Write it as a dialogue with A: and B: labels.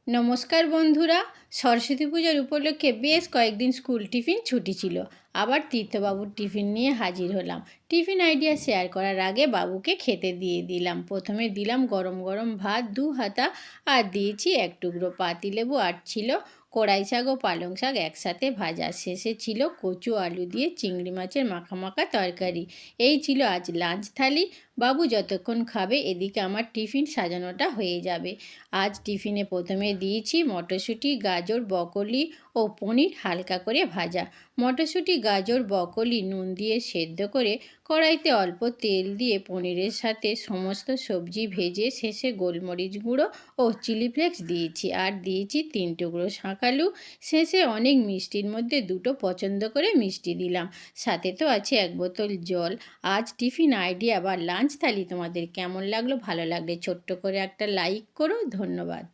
A: নমস্কার বন্ধুরা, সরস্বতী পূজার উপলক্ষে বেশ কয়েকদিন স্কুল টিফিন ছুটি ছিল। আবার তীর্থবাবুর টিফিন নিয়ে হাজির হলাম। টিফিন আইডিয়া শেয়ার করার আগে বাবুকে খেতে দিয়ে দিলাম। প্রথমে দিলাম গরম গরম ভাত 2 হাতা, আর দিয়েছি 1 টুকরো পাতিলেবু, আর ছিল কড়াই শাক ও পালং শাক একসাথে ভাজা। শেষে ছিল কচু আলু দিয়ে চিংড়ি মাছের মাখা মাখা তরকারি। এই ছিল আজ লাঞ্চ থালি। বাবু যতক্ষণ খাবে এদিকে আমার টিফিন সাজানোটা হয়ে যাবে। আজ টিফিনে প্রথমে দিয়েছি মটরশুঁটি, গাজর, ব্রকলি ও পনির হালকা করে ভাজা। মটরশুঁটি, গাজর, ব্রকলি নুন দিয়ে সেদ্ধ করে কড়াইতে অল্প তেল দিয়ে পনিরের সাথে সমস্ত সবজি ভেজে শেষে গোলমরিচ গুঁড়ো ও চিলি ফ্লেক্স দিয়েছি, আর দিয়েছি 3 টুকরো শাঁকালু। শেষে অনেক মিষ্টির মধ্যে 2টো পছন্দ করে মিষ্টি দিলাম। সাথে তো আছে 1 বোতল জল। আজ টিফিন আইডিয়া বা লাঞ্চ থালি তোমাদের কেমন লাগলো? ভালো লাগলে ছোট্ট করে একটা লাইক করো। ধন্যবাদ।